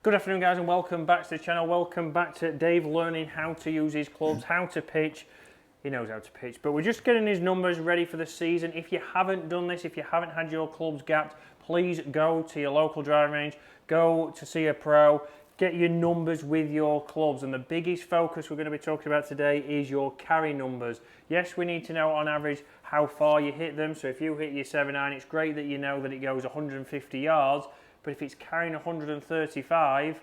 Good afternoon guys and welcome back to the channel. Welcome back to Dave learning how to use his clubs, how to pitch. He knows how to pitch, but we're just getting his numbers ready for the season. If you haven't done this, if you haven't had your clubs gapped, please go to your local driving range, go to see a pro, get your numbers with your clubs. And the biggest focus we're going to be talking about today is your carry numbers. Yes, we need to know on average how far you hit them. So if you hit your 7-iron, it's great that you know that it goes 150 yards. But if it's carrying 135,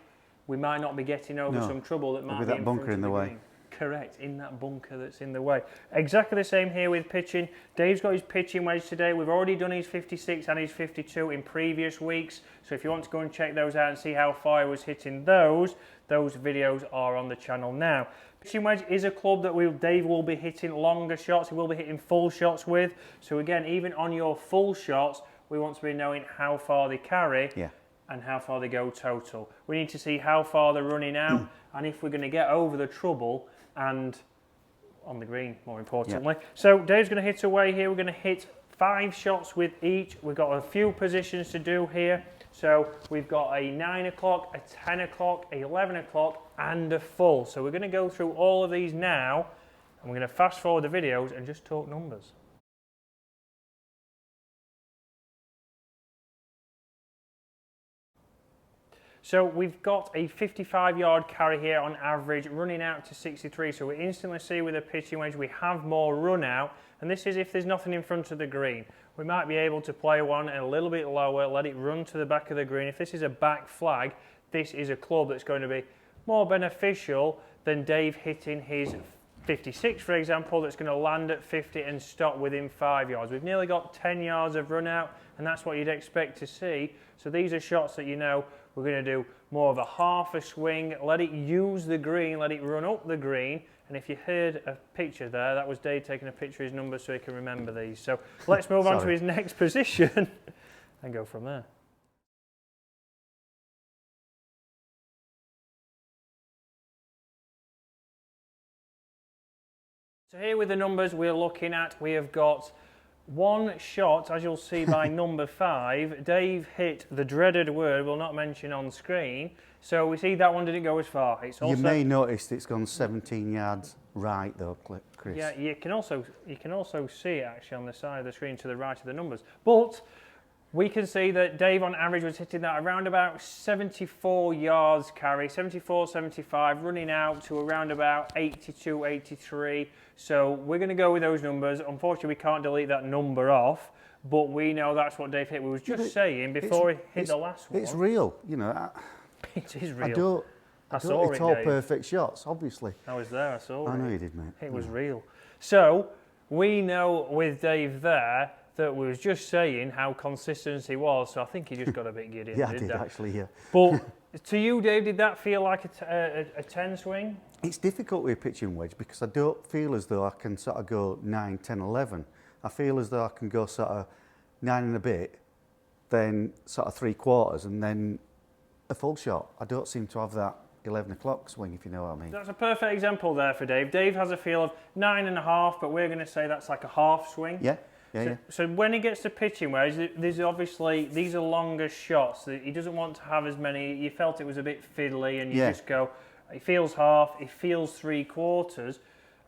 we might not be getting over some trouble that might be that bunker in the way. Green. Correct, in that bunker that's in the way. Exactly the same here with pitching. Dave's got his pitching wedge today. We've already done his 56 and his 52 in previous weeks. So if you want to go and check those out and see how far he was hitting those videos are on the channel now. Pitching wedge is a club that Dave will be hitting longer shots. He will be hitting full shots with. So again, even on your full shots, we want to be knowing how far they carry and how far they go total. We need to see how far they're running out and if we're going to get over the trouble and on the green, more importantly. So Dave's going to hit away here. We're going to hit 5 shots with each. We've got a few positions to do here. So we've got a 9 o'clock, a 10 o'clock, a 11 o'clock and a full. So we're going to go through all of these now and we're going to fast forward the videos and just talk numbers. So we've got a 55-yard carry here on average, running out to 63. So we instantly see with a pitching wedge we have more run out, and this is if there's nothing in front of the green. We might be able to play one a little bit lower, let it run to the back of the green. If this is a back flag, this is a club that's going to be more beneficial than Dave hitting his 56, for example, that's going to land at 50 and stop within 5 yards. We've nearly got 10 yards of run out, and that's what you'd expect to see. So these are shots that you know we're going to do more of a half a swing, let it use the green, let it run up the green. And if you heard a picture there, that was Dave taking a picture of his numbers so he can remember these. So let's move on to his next position and go from there. So here with the numbers we're looking at, we have got one shot, as you'll see by number 5. Dave hit the dreaded word we'll not mention on screen. So we see that one didn't go as far. It's also, you may notice it's gone 17 yards right though, Chris. Yeah, you can also see it actually on the side of the screen to the right of the numbers. But we can see that Dave on average was hitting that around about 74 yards carry, 74, 75, running out to around about 82, 83. So we're going to go with those numbers. Unfortunately, we can't delete that number off, but we know that's what Dave hit. We was just saying before he hit the last one. It's real, you know. It is real. I saw it, it's all perfect shots, obviously. I was there, I saw it. I know you did, mate. It was real. So we know with Dave there that we was just saying how consistent he was, so I think he just got a bit giddy. Yeah, I did actually, yeah. But to you, Dave, did that feel like a 10 swing? It's difficult with a pitching wedge because I don't feel as though I can sort of go 9, 10, 11. I feel as though I can go sort of 9 and a bit, then sort of 3/4 and then a full shot. I don't seem to have that 11 o'clock swing, if you know what I mean. That's a perfect example there for Dave. Dave has a feel of 9.5, but we're going to say that's like a half swing. Yeah. So when he gets to pitching wedge, there's obviously, these are longer shots. He doesn't want to have as many. You felt it was a bit fiddly and you just go, he feels half, he feels 3/4,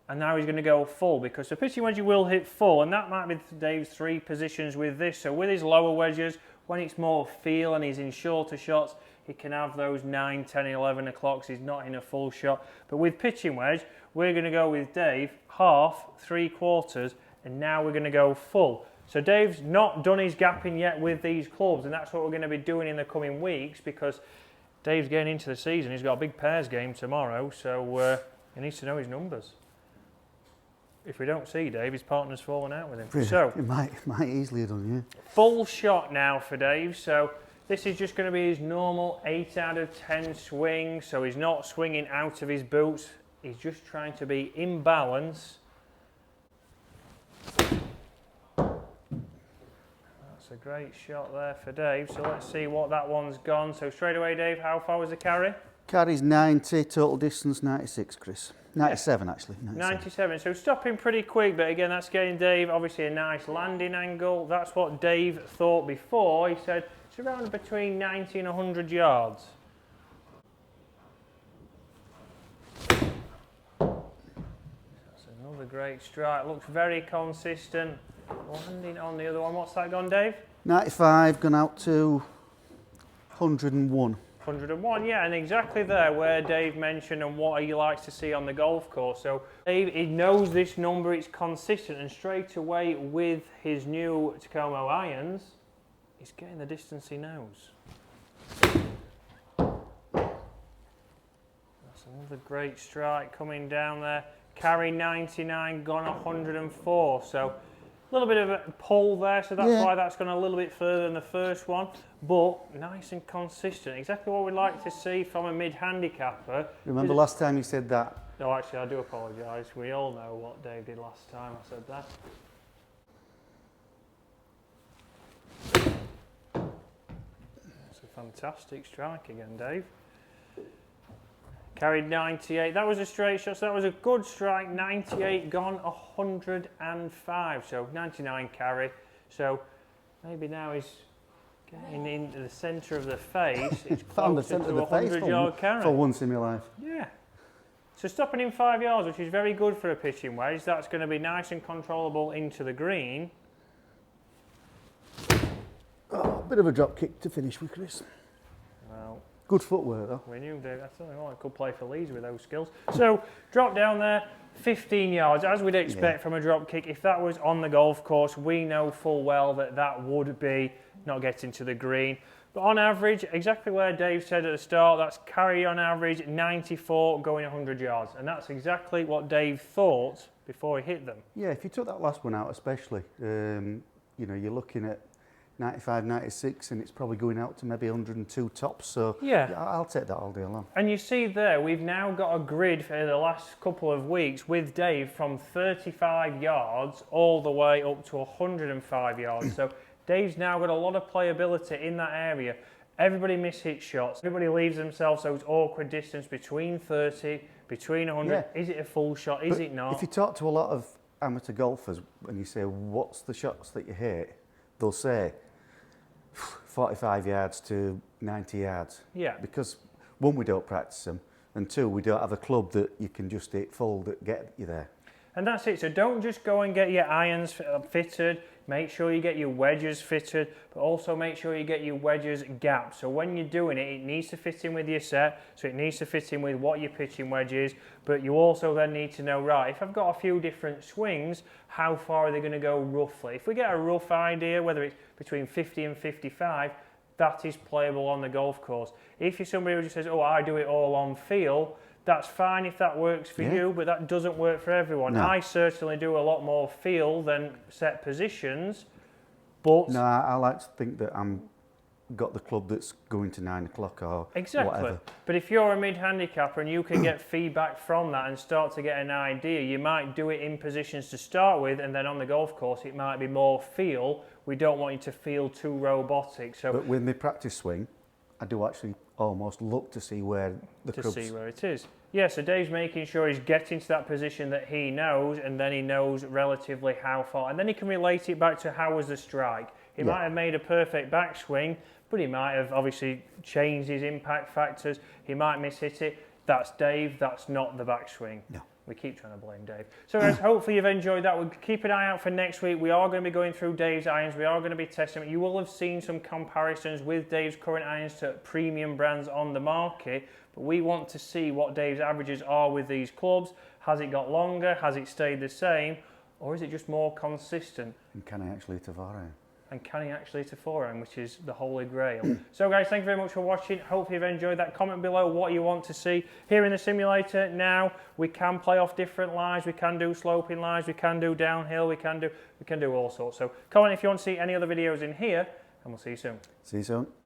and now he's going to go full because the pitching wedge you will hit full, and that might be Dave's 3 positions with this. So with his lower wedges, when it's more feel and he's in shorter shots, he can have those 9, 10, 11 o'clocks. He's not in a full shot. But with pitching wedge, we're going to go with Dave, half, 3/4, and now we're going to go full. So Dave's not done his gapping yet with these clubs, and that's what we're going to be doing in the coming weeks because Dave's getting into the season. He's got a big pairs game tomorrow, so he needs to know his numbers. If we don't see Dave, his partner's fallen out with him. Yeah, so it might easily have done, yeah. Full shot now for Dave. So this is just going to be his normal 8 out of 10 swing. So he's not swinging out of his boots. He's just trying to be in balance. That's a great shot there for Dave. So let's see what that one's gone. So straight away, Dave, how far was the carry? Carry's 90, total distance 96, Chris. 97 actually. 97. So stopping pretty quick, but again, that's getting Dave obviously a nice landing angle. That's what Dave thought before. He said it's around between 90 and 100 yards. great strike. Looks very consistent. Landing on the other one. What's that gone, Dave? 95, gone out to 101. 101, yeah, and exactly there where Dave mentioned and what he likes to see on the golf course. So Dave, he knows this number, it's consistent, and straight away with his new Tacoma irons, he's getting the distance he knows. That's another great strike coming down there. Carry 99, gone 104, so a little bit of a pull there, so that's why that's gone a little bit further than the first one, but nice and consistent. Exactly what we'd like to see from a mid-handicapper. Remember last time you said that? No, actually, I do apologise. We all know what Dave did last time I said that. That's a fantastic strike again, Dave. Carried 98. That was a straight shot, so that was a good strike. 98 gone, 105. So 99 carry. So maybe now he's getting into the centre of the face. It's Found the closer centre to of the face 100-yard carry. for once in my life. Yeah. So stopping in 5 yards, which is very good for a pitching wedge. That's going to be nice and controllable into the green. Oh, bit of a drop kick to finish with, Chris. Well, good footwork though. we knew Dave. I thought, oh, I could play for Leeds with those skills. So drop down there, 15 yards, as we'd expect from a drop kick. If that was on the golf course, we know full well that that would be not getting to the green. But on average, exactly where Dave said at the start, that's carry on average 94 going 100 yards. And that's exactly what Dave thought before he hit them. Yeah, if you took that last one out especially, you know, you're looking at 95, 96, and it's probably going out to maybe 102 tops. So yeah, I'll take that all day long. And you see there, we've now got a grid for the last couple of weeks with Dave from 35 yards all the way up to 105 yards. So Dave's now got a lot of playability in that area. Everybody miss-hit shots. Everybody leaves themselves those awkward distance between 30, between 100. Yeah. Is it a full shot? Is it not? If you talk to a lot of amateur golfers and you say, what's the shots that you hate? They'll say 45 yards to 90 yards. Yeah. Because one, we don't practice them, and two, we don't have a club that you can just hit full that get you there. And that's it. So don't just go and get your irons fitted. Make sure you get your wedges fitted, but also make sure you get your wedges gapped. So when you're doing it, it needs to fit in with your set. So it needs to fit in with what your pitching wedge is. But you also then need to know, right, if I've got a few different swings, how far are they going to go roughly? If we get a rough idea, whether it's between 50 and 55, that is playable on the golf course. If you're somebody who just says, oh, I do it all on feel, that's fine if that works for you, but that doesn't work for everyone. No. I certainly do a lot more feel than set positions, but... No, I like to think that I'm got the club that's going to 9 o'clock or whatever. But if you're a mid-handicapper and you can get feedback from that and start to get an idea, you might do it in positions to start with, and then on the golf course it might be more feel. We don't want you to feel too robotic. So, but with my practice swing, I do actually almost look to see where the club's... To see where it is. Yeah, so Dave's making sure he's getting to that position that he knows, and then he knows relatively how far. And then he can relate it back to how was the strike. He might have made a perfect backswing, but he might have obviously changed his impact factors. He might miss-hit it. That's Dave, that's not the backswing. No. We keep trying to blame Dave. So guys, hopefully you've enjoyed that. We'll keep an eye out for next week. We are going to be going through Dave's irons. We are going to be testing them. You will have seen some comparisons with Dave's current irons to premium brands on the market. But we want to see what Dave's averages are with these clubs. Has it got longer? Has it stayed the same? Or is it just more consistent? And can I actually hit a forehand? And can he actually hit a forehand, which is the holy grail. So guys, thank you very much for watching. Hopefully you've enjoyed that. Comment below what you want to see. Here in the simulator now, we can play off different lies. We can do sloping lies. We can do downhill. We can do all sorts. So comment if you want to see any other videos in here, and we'll see you soon. See you soon.